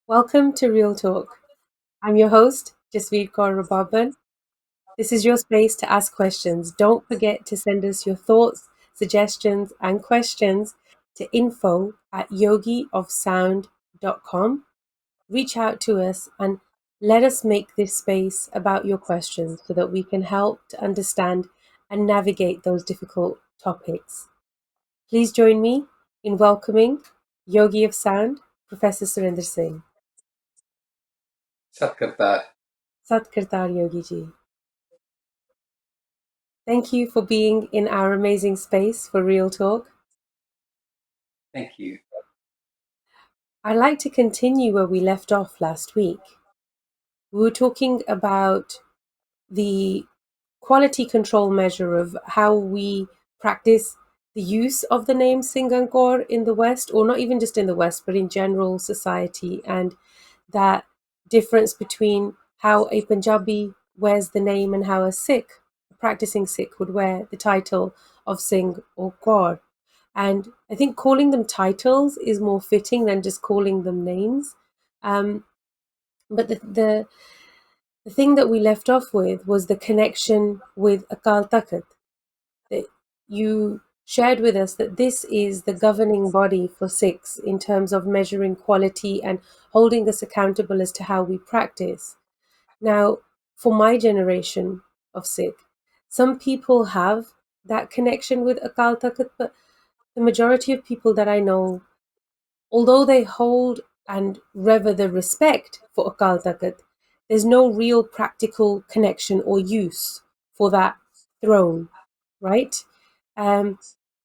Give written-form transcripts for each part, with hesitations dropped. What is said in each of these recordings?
Welcome to Real Talk. I'm your host, Jasvir Kaur Rababan. This is your space to ask questions. Don't forget to send us your thoughts, suggestions, and questions to info@yogiofsound.com. Reach out to us and let us make this space about your questions so that we can help to understand and navigate those difficult topics. Please join me in welcoming Yogi of Sound, Professor Surinder Singh. Sat Kartar. Sat Kartar Yogi Ji. Thank you for being in our amazing space for Real Talk. Thank you. I'd like to continue where we left off last week. We were talking about the quality control measure of how we practice the use of the name Singankor in the West, or not even just in the West, but in general society, and that difference between how a Punjabi wears the name and how a Sikh, a practicing Sikh, would wear the title of Singh or Kaur. And I think calling them titles is more fitting than just calling them names. But the thing that we left off with was the connection with Akal Takht. That you shared with us that this is the governing body for Sikhs in terms of measuring quality and holding us accountable as to how we practice. Now, for my generation of Sikh, some people have that connection with Akal Takht, but the majority of people that I know, although they hold and rever the respect for Akal Takht, there's no real practical connection or use for that throne, right? Um,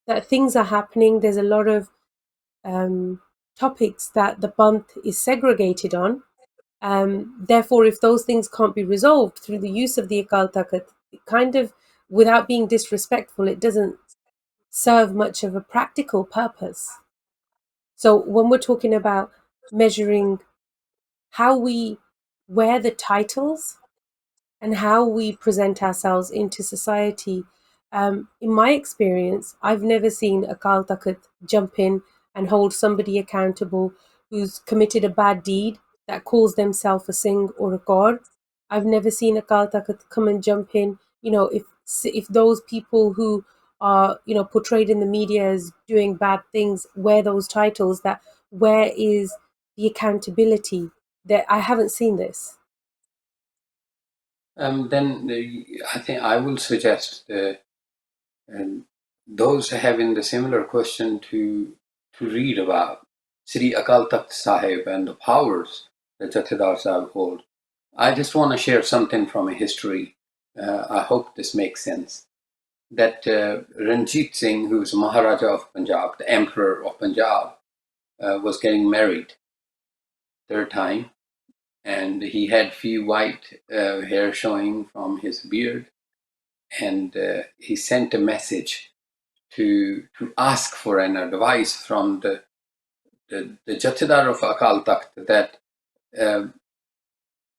that things are happening. There's a lot of topics that the Panth is segregated on. Therefore, if those things can't be resolved through the use of the Akal Takht, it kind of, without being disrespectful, it doesn't serve much of a practical purpose. So when we're talking about measuring how we wear the titles and how we present ourselves into society, in my experience, I've never seen Akal Takht jump in and hold somebody accountable who's committed a bad deed that calls themselves a Singh or a God. I've never seen Akal Takht come and jump in. If those people who are portrayed in the media as doing bad things wear those titles, that where is the accountability? That I haven't seen this. Then I think I will suggest those having the similar question to read about Sri Akal Takht Sahib and the powers that Jathedar Sahib hold. I just want to share something from a history. I hope this makes sense. That Ranjit Singh, who's Maharaja of Punjab, the Emperor of Punjab, was getting married third time, and he had few white hair showing from his beard, and he sent a message to ask for an advice from the Jathedar of Akal Takht that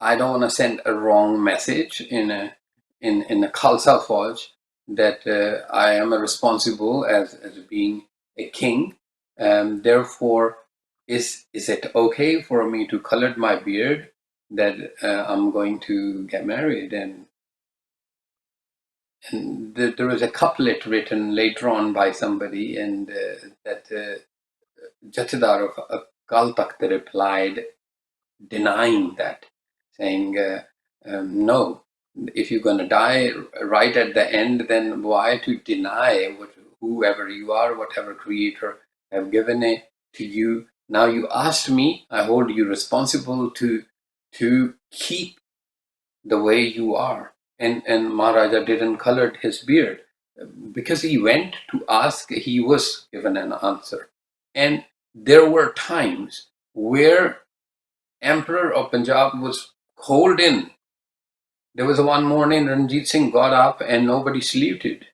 I don't want to send a wrong message in a Khalsa Fauj, that I am responsible as being a king. Therefore, is it okay for me to color my beard that I'm going to get married? And there was a couplet written later on by somebody, and that Jathedar of Akal Takht replied, denying that, saying, no, if you're going to die right at the end, then why to deny whoever you are, whatever creator have given it to you? Now you asked me, I hold you responsible to keep the way you are. And Maharaja didn't color his beard. Because he went to ask, he was given an answer. And there were times where Emperor of Punjab was called in. There was one morning, Ranjit Singh got up and nobody saluted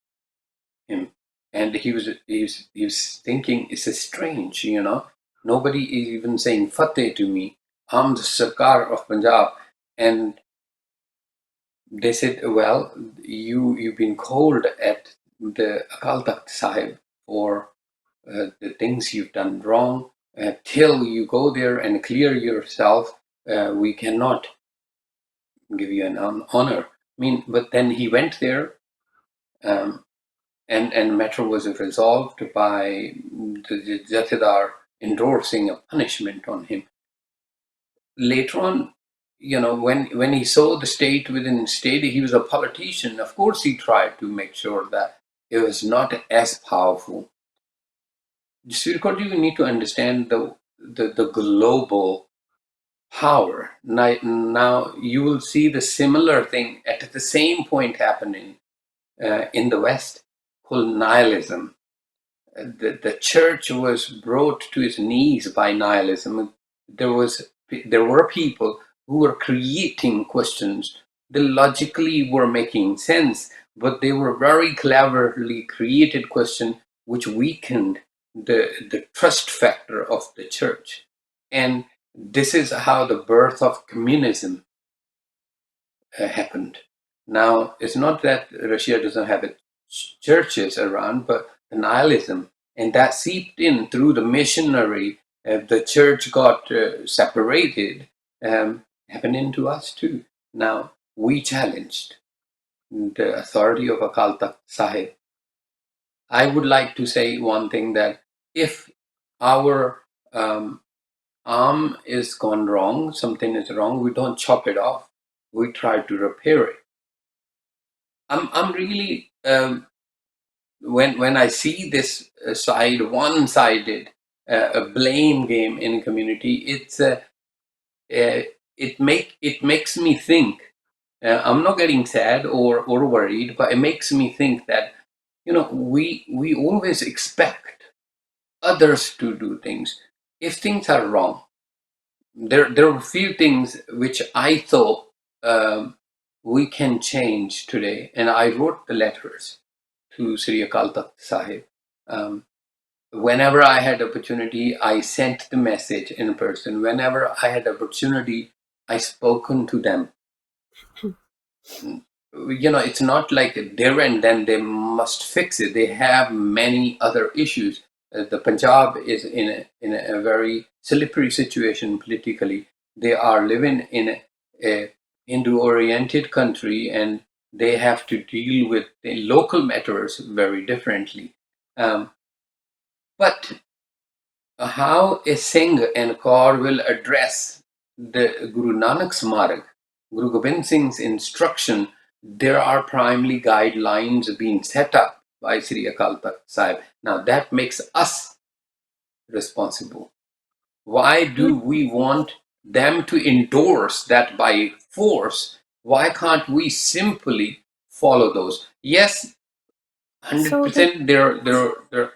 him. And he was thinking, it's strange, Nobody is even saying Fateh to me. I'm the Sarkar of Punjab. And they said, well, you've been called at the Akal Takht Sahib for the things you've done wrong. Till you go there and clear yourself, we cannot give you an honor. I mean, but then he went there, um, and matter was resolved by the Jathedar endorsing a punishment on him. Later on, when he saw the state within state, he was a politician. Of course, he tried to make sure that it was not as powerful. Sirkot, you need to understand the global power. Now you will see the similar thing at the same point happening in the West, called nihilism. The church was brought to its knees by nihilism. There were people who were creating questions. They logically were making sense, but they were very cleverly created questions which weakened the trust factor of the church. And this is how the birth of communism happened. Now, it's not that Russia doesn't have its churches around, but the nihilism, and that seeped in through the missionary. The church got separated, happening to us too. Now, we challenged the authority of Akal Takht Sahib. I would like to say one thing, that if our arm is gone wrong, something is wrong, we don't chop it off. We try to repair it. I'm really when I see this one-sided a blame game in community, it makes me think. I'm not getting sad or worried, but it makes me think that we always expect others to do things. If things are wrong, there are a few things which I thought we can change today, and I wrote the letters to Sri Akal Takht Sahib. Um, Whenever I had opportunity, I sent the message in person. Whenever I had opportunity, I spoken to them. It's not like there and then they must fix it. They have many other issues. The Punjab is in a very slippery situation politically. They are living in a Hindu-oriented country, and they have to deal with the local matters very differently. Um, but how a Singh and Kaur will address the Guru Nanak's Marg, Guru Gobind Singh's instruction, there are primarily guidelines being set up by Sri Akal Takht Sahib. Now that makes us responsible. Why do we want them to endorse that by force? Why can't we simply follow those? Yes, So the 100% they're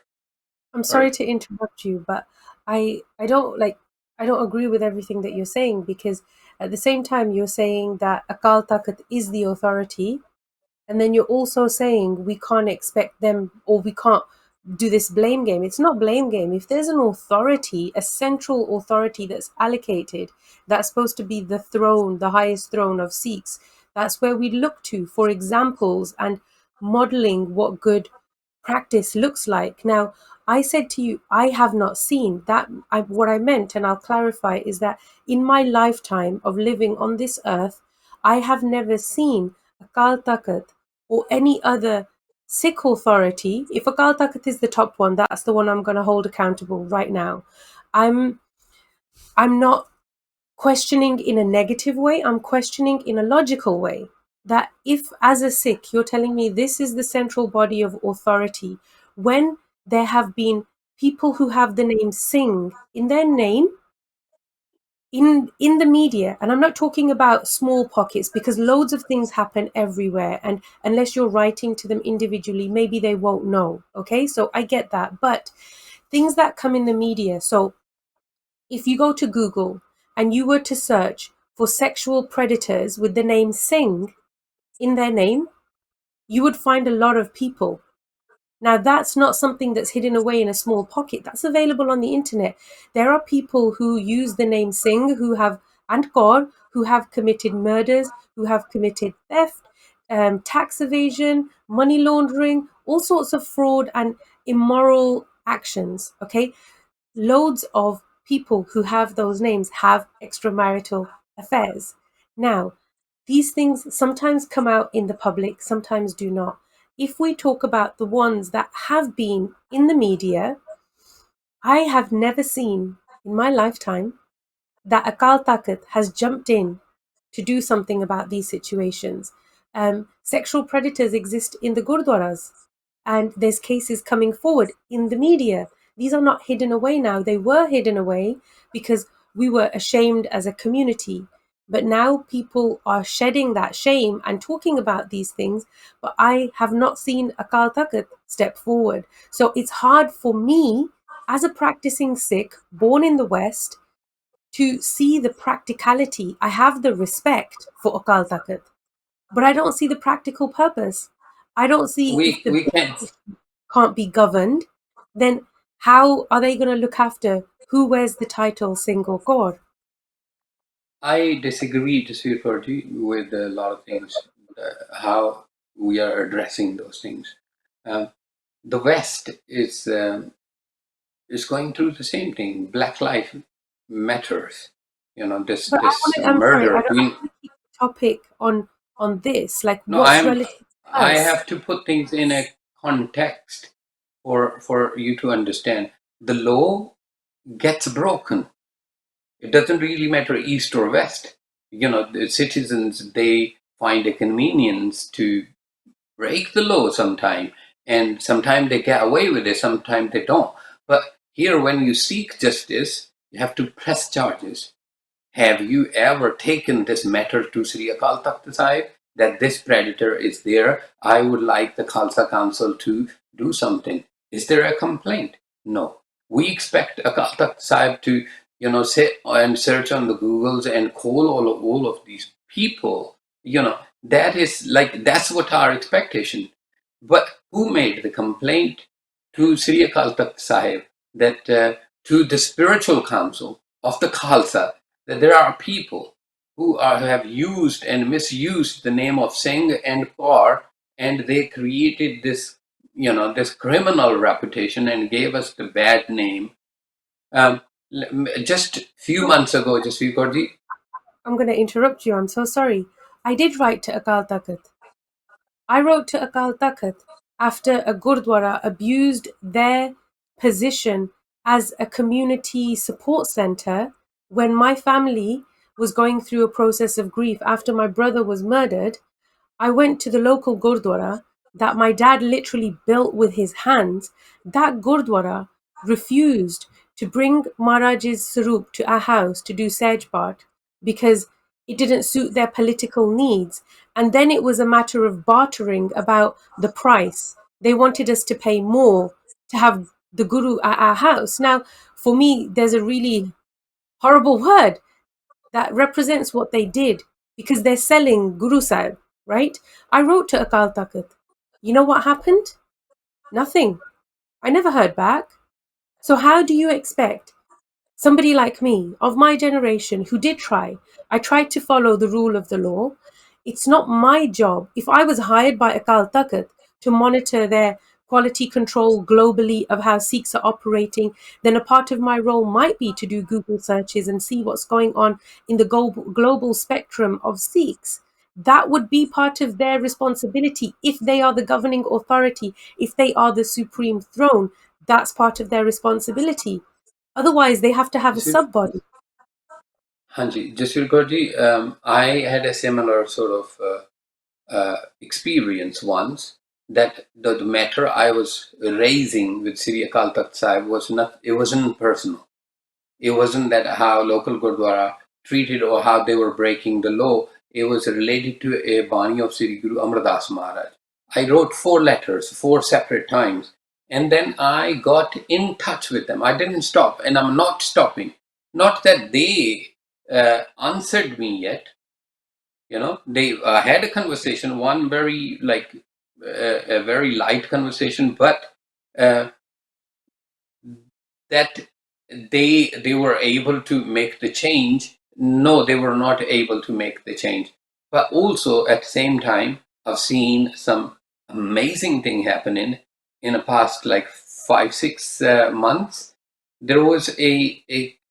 I'm sorry. sorry to interrupt you, but I don't like I don't agree with everything that you're saying, because at the same time you're saying that Akal Takht is the authority, and then you're also saying we can't expect them, or we can't do this blame game. It's not blame game. If there's an authority, a central authority that's allocated, that's supposed to be the throne, the highest throne of Sikhs, that's where we look to for examples and modeling what good practice looks like. Now, I said to you, I have not seen that. What I meant, and I'll clarify, is that in my lifetime of living on this earth, I have never seen Akal Takht or any other Sikh authority. If Akal Takht is the top one, that's the one I'm going to hold accountable right now. I'm I'm not questioning in a negative way. I'm questioning in a logical way. That if, as a Sikh, you're telling me this is the central body of authority, when there have been people who have the name Singh in their name in the media, and I'm not talking about small pockets, because loads of things happen everywhere, and unless you're writing to them individually, maybe they won't know. Okay, so I get that, but things that come in the media. So if you go to Google and you were to search for sexual predators with the name Singh in their name, you would find a lot of people. Now, that's not something that's hidden away in a small pocket. That's available on the internet. There are people who use the name Singh, and Kaur, who have committed murders, who have committed theft, tax evasion, money laundering, all sorts of fraud and immoral actions. Okay, loads of people who have those names have extramarital affairs. Now, these things sometimes come out in the public, sometimes do not. If we talk about the ones that have been in the media, I have never seen in my lifetime that Akal Takht has jumped in to do something about these situations. Sexual predators exist in the gurdwaras, and there's cases coming forward in the media. These are not hidden away now. They were hidden away because we were ashamed as a community. But now people are shedding that shame and talking about these things. But I have not seen Akal Takht step forward. So it's hard for me as a practicing Sikh, born in the West, to see the practicality. I have the respect for Akal Takht, but I don't see the practical purpose. I don't see if the We big can. issue can't be governed, then how are they going to look after who wears the title single core? I disagree, Jasvir Kaur, with a lot of things, how we are addressing those things. Um, the West is going through the same thing. Black life matters. You know, But I want this to, I'm sorry, murder. I want to keep the topic on this, like No, what's relatively I worse. have to put things in a context for you to understand. The law gets broken. It doesn't really matter east or west. You know, the citizens, they find a convenience to break the law sometime, and sometimes they get away with it, sometimes they don't. But here, when you seek justice, you have to press charges. Have you ever taken this matter to Sri Akal Takht Sahib that this predator is there? I would like the Khalsa Council to do something. Is there a complaint? No. We expect Akal Takht Sahib to, sit and search on the Googles and call all of these people. That is like, that's what our expectation. But who made the complaint to Sri Akal Takht Sahib that to the spiritual council of the Khalsa, that there are people who have used and misused the name of Singh and Kaur, and they created this criminal reputation and gave us the bad name. Um, just a few months ago, just Ji. I'm going to interrupt you. I'm so sorry. I did write to Akal Takht. I wrote to Akal Takht after a Gurdwara abused their position as a community support center when my family was going through a process of grief after my brother was murdered. I went to the local Gurdwara that my dad literally built with his hands. That Gurdwara refused to bring Maharaj's Sarup to our house to do Sej Path because it didn't suit their political needs. And then it was a matter of bartering about the price. They wanted us to pay more to have the Guru at our house. Now, for me, there's a really horrible word that represents what they did because they're selling Guru Sahib, right? I wrote to Akal Takht. You know what happened? Nothing. I never heard back. So, how do you expect somebody like me, of my generation, who did try? I tried to follow the rule of the law. It's not my job. If I was hired by Akal Takht to monitor their quality control globally of how Sikhs are operating, then a part of my role might be to do Google searches and see what's going on in the global spectrum of Sikhs. That would be part of their responsibility if they are the governing authority, if they are the supreme throne. That's part of their responsibility. Otherwise, they have to have a sub body. Hanji, Jaswir Kaur Ji, I had a similar sort of experience once, that the matter I was raising with Sri Akal Takht Sahib was not, it wasn't personal. It wasn't that how local Gurdwara treated or how they were breaking the law. It was related to a Bani of Sri Guru Amar Das Maharaj. I wrote 4 letters, 4 separate times, and then I got in touch with them. I didn't stop, and I'm not stopping. Not that they answered me yet. They had a conversation, one very like a very light conversation, but uh, that they were able to make the change. No, they were not able to make the change. But also at the same time, I've seen some amazing thing happening in the past like 5 6 months. There was a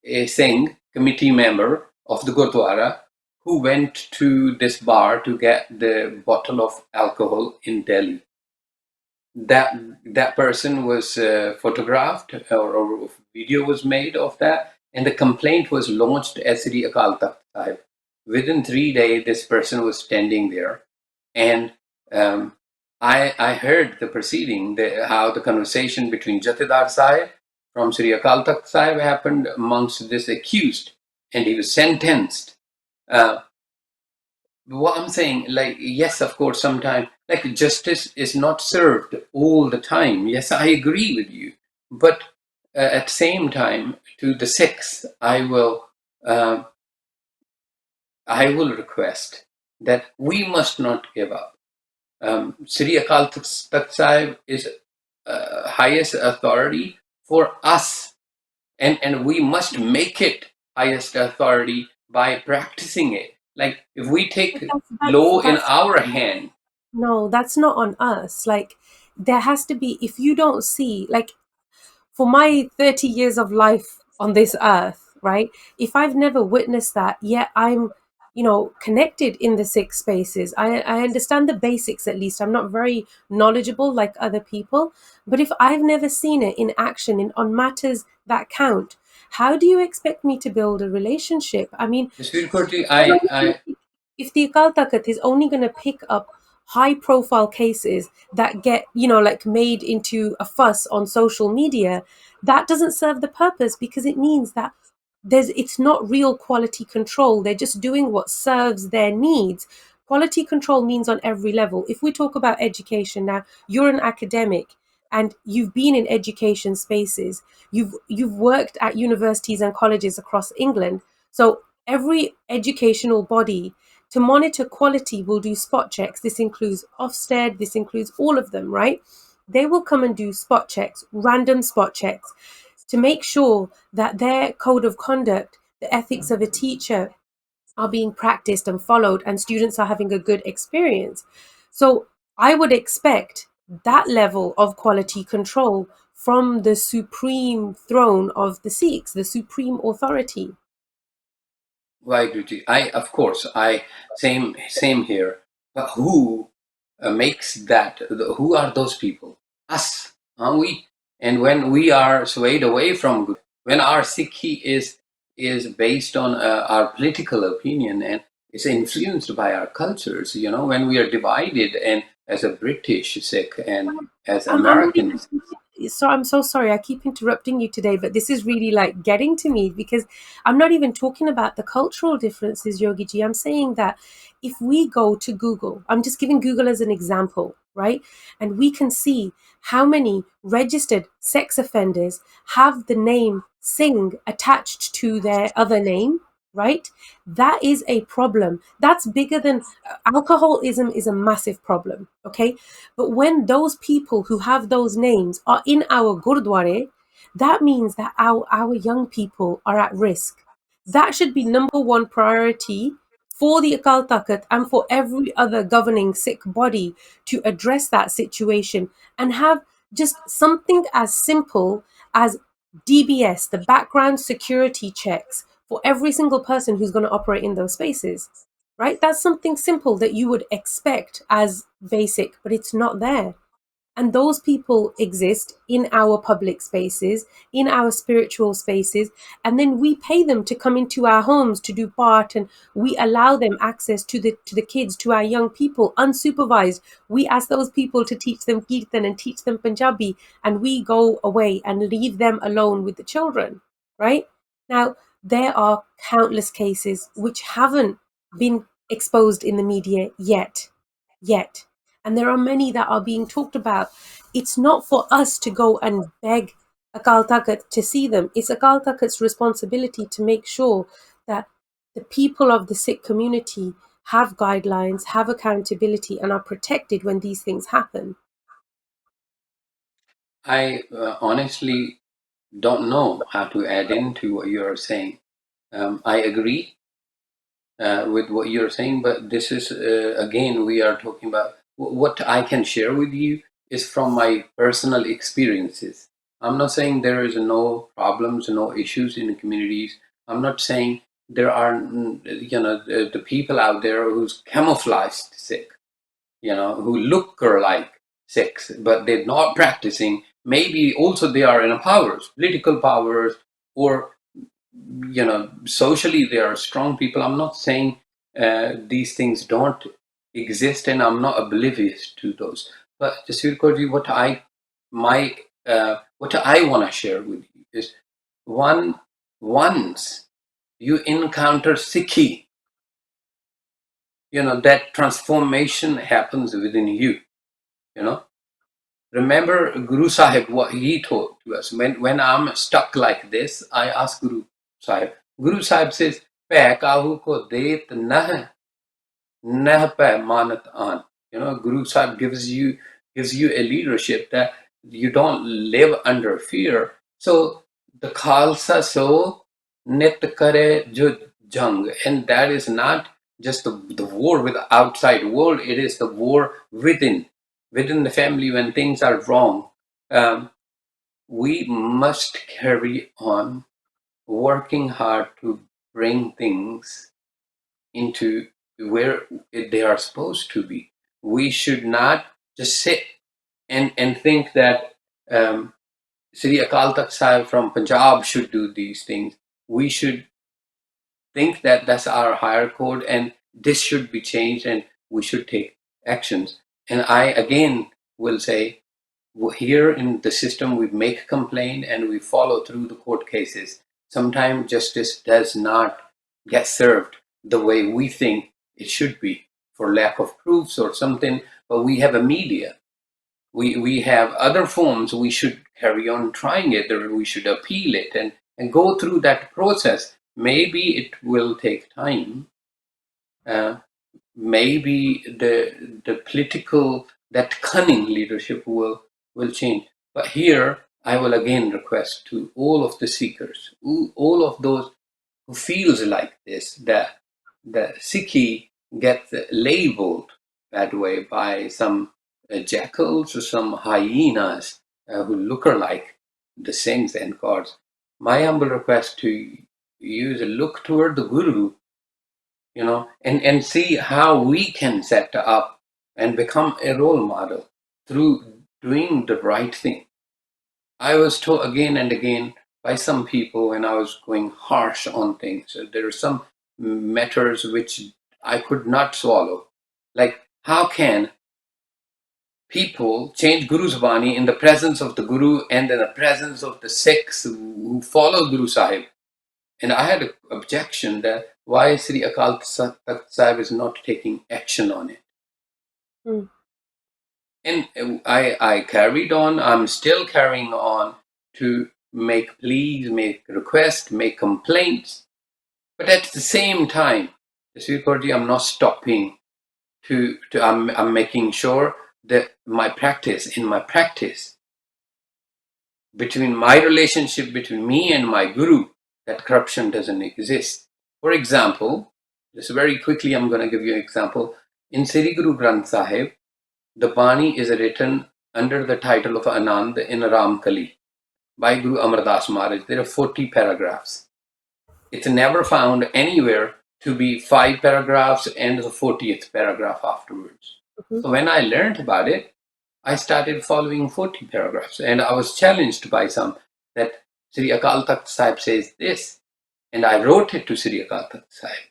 a Singh committee member of the Gurdwara who went to this bar to get the bottle of alcohol in Delhi. That person was photographed, or video was made of that, and the complaint was launched at Sri Akal Takht Sahib. Within 3 days, this person was standing there, and um, I heard the proceeding, how the conversation between Jathedar Sahib from Sri Akal Takht Sahib happened amongst this accused, and he was sentenced. Uh, what I'm saying, like, yes, of course, sometimes, like, justice is not served all the time. Yes, I agree with you. But at the same time, to the Sikhs, uh, I will request that we must not give up. Sri Akal Takht Sahib is highest authority for us, and we must make it highest authority by practicing it. Like, if we But take that's law in that's our hand. no, that's not on us. Like there has to be, if you don't see, like for my 30 years of life on this earth, right? If I've never witnessed that, yet I'm, connected in the Sikh spaces. I understand the basics at least. I'm not very knowledgeable like other people. But if I've never seen it in action on matters that count, how do you expect me to build a relationship? I mean, Jasvir Kaur Ji, they're only gonna if the Akal Takht is only going to pick up high profile cases that get, like made into a fuss on social media, that doesn't serve the purpose because it means that it's not real quality control. They're just doing what serves their needs. Quality control means on every level. If we talk about education now, you're an academic and you've been in education spaces. You've worked at universities and colleges across England. So every educational body to monitor quality will do spot checks. This includes Ofsted, this includes all of them, right? They will come and do spot checks, random spot checks, to make sure that their code of conduct, the ethics of a teacher, are being practiced and followed, and students are having a good experience. So I would expect that level of quality control from the supreme throne of the Sikhs, the supreme authority. Waheguru Ji, of course, same here. But who makes that? Who are those people? Us, are we? And when we are swayed away from Guru, when our Sikhi is based on our political opinion and is influenced by our cultures, when we are divided, and as a British Sikh and as I'm not even. Americans. So I'm so sorry. I keep interrupting you today, but this is really like getting to me because I'm not even talking about the cultural differences, Yogi Ji. I'm saying that if we go to Google, I'm just giving Google as an example, right? And we can see how many registered sex offenders have the name Singh attached to their other name, right? That is a problem. That's bigger than alcoholism is a massive problem, okay? But when those people who have those names are in our gurdwara, that means that our young people are at risk. That should be number one priority for the Akal Takht and for every other governing Sikh body to address that situation and have just something as simple as DBS, the background security checks for every single person who's going to operate in those spaces, right? That's something simple that you would expect as basic, but it's not there. And those people exist in our public spaces, in our spiritual spaces, and then we pay them to come into our homes to do part, and we allow them access to the kids, to our young people, unsupervised. We ask those people to teach them Kirtan and teach them Punjabi, and we go away and leave them alone with the children, right? Now, there are countless cases which haven't been exposed in the media yet. And there are many that are being talked about. It's not for us to go and beg Akal Takht to see them. It's Akal Takht's responsibility to make sure that the people of the Sikh community have guidelines, have accountability, and are protected when these things happen. I honestly don't know how to add into what you're saying. I agree with what you're saying, but this is, again, we are talking about what I can share with you is from my personal experiences. I'm not saying there is no problems, no issues in the communities. I'm not saying there are, the people out there who's camouflaged Sikh, who look like Sikhs, but they're not practicing. Maybe also they are in powers, political powers, or socially they are strong people. I'm not saying these things don't exist, and I'm not oblivious to those. But Jasvir Kaur Ji, what I want to share with you is once you encounter Sikhi, that transformation happens within you. You know, remember Guru Sahib, what he taught to us. When I'm stuck like this, I ask Guru Sahib. Guru Sahib says, "Peh kahu ko det nah nah peh manat an." Guru Sahib gives you a leadership that you don't live under fear. So the Khalsa so nit kare jo jang, and that is not just the war with the outside world. It is the war within the family when things are wrong. Um, we must carry on working hard to bring things into where they are supposed to be. We should not just sit and think that Sri Akal Takht Sahib from Punjab should do these things. We should think that that's our higher code and this should be changed and we should take actions. And I again will say, here in the system, we make a complaint and we follow through the court cases. Sometimes justice does not get served the way we think it should be for lack of proofs or something, but we have a media. We have other forms. We should carry on trying it, or we should appeal it and go through that process. Maybe it will take time. Uh, Maybe the political, that cunning leadership will change. But here I will again request to all of the seekers, all of those who feels like this, that the Sikhi get labeled that way by some jackals or some hyenas who look like the saints and gods. My humble request to you is look toward the Guru, and see how we can set up and become a role model through doing the right thing. I was told again and again by some people when I was going harsh on things. There are some matters which I could not swallow. Like, how can people change Guru's Bani in the presence of the Guru and in the presence of the Sikhs who follow Guru Sahib? And I had an objection that why Sri Akal Takht Sahib is not taking action on it. Mm. And I carried on. I'm still carrying on to make pleas, make requests, make complaints. But at the same time, I'm not stopping I'm making sure that in my practice, between my relationship between me and my guru, that corruption doesn't exist. For example, just very quickly, I'm going to give you an example. In Sri Guru Granth Sahib, the Bani is written under the title of Anand in Ramkali by Guru Amar Das Maharaj. There are 40 paragraphs. It's never found anywhere to be 5 paragraphs and the 40th paragraph afterwards. Mhm. So when I learned about it, I started following 40 paragraphs, and I was challenged by some that Sri Akal Takht Sahib says this, and I wrote it to Sri Akal Takht Sahib.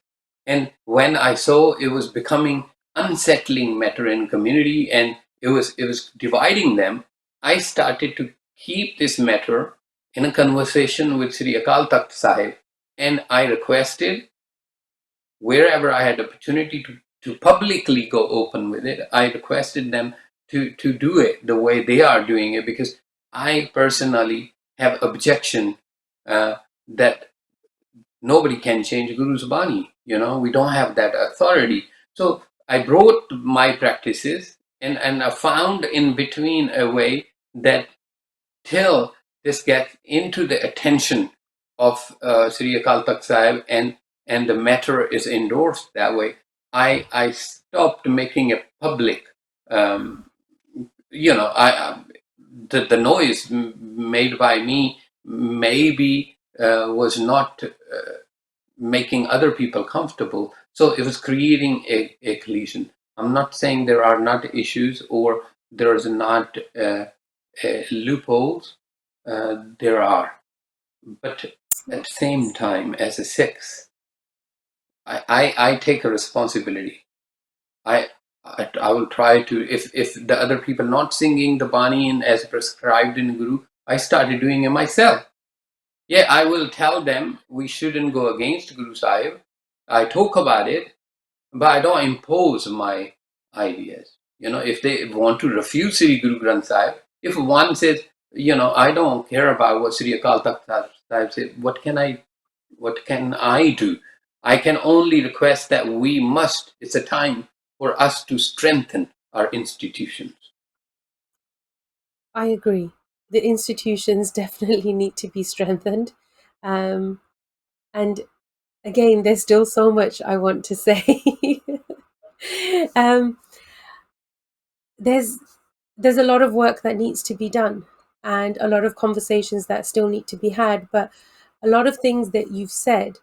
And when I saw it was becoming unsettling matter in community and it was dividing them, I started to keep this matter in a conversation with Sri Akal Takht Sahib, and I requested wherever I had opportunity to publicly go open with it, I requested them to do it the way they are doing it, because I personally have objection that nobody can change Guru's Bani. We don't have that authority. So I brought my practices and I found in between a way that till this gets into the attention of Sri Akal Takht Sahib and the matter is endorsed that way, I stopped making it public. Um, I the noise made by me maybe was not making other people comfortable. So it was creating a collision. I'm not saying there are not issues or there is not loopholes. There are. But at the same time, as a Sikh, I take a responsibility. I, I will try to, if the other people not singing the Bani in as prescribed in Guru, I started doing it myself. Yeah, I will tell them we shouldn't go against Guru Sahib. I talk about it, but I don't impose my ideas. If they want to refuse Sri Guru Granth Sahib, if one says, I don't care about what Sri Akal Takht Sahib said, what can I do? I can only request that it's a time for us to strengthen our institutions. I agree. The institutions definitely need to be strengthened. Um, and again, there's still so much I want to say. um, there's there's a lot of work that needs to be done and a lot of conversations that still need to be had. But a lot of things that you've said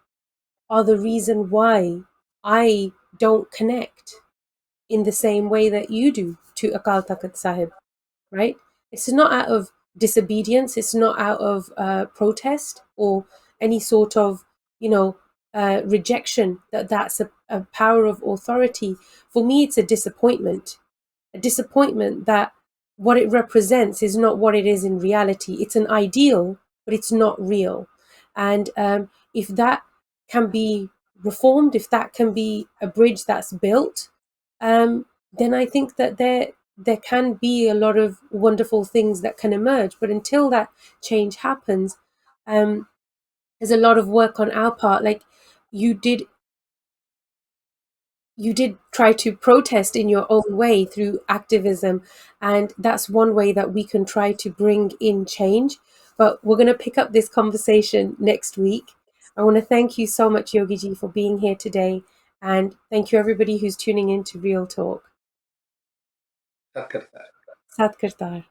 are the reason why I don't connect in the same way that you do to Akal Takht Sahib, right? It's not out of disobedience, it's not out of protest or any sort of, you know, rejection that that's a power of authority. For me, it's a disappointment that what it represents is not what it is in reality. It's an ideal, but it's not real. And if that can be reformed, if that can be a bridge that's built, then I think that there can be a lot of wonderful things that can emerge. But until that change happens, um, there's a lot of work on our part. Like you did you did try to protest in your own way through activism, and that's one way that we can try to bring in change. But we're going to pick up this conversation next week. I want to thank you so much, Yogi Ji, for being here today, and thank you everybody who's tuning in to Real Talk. Sat Kartar.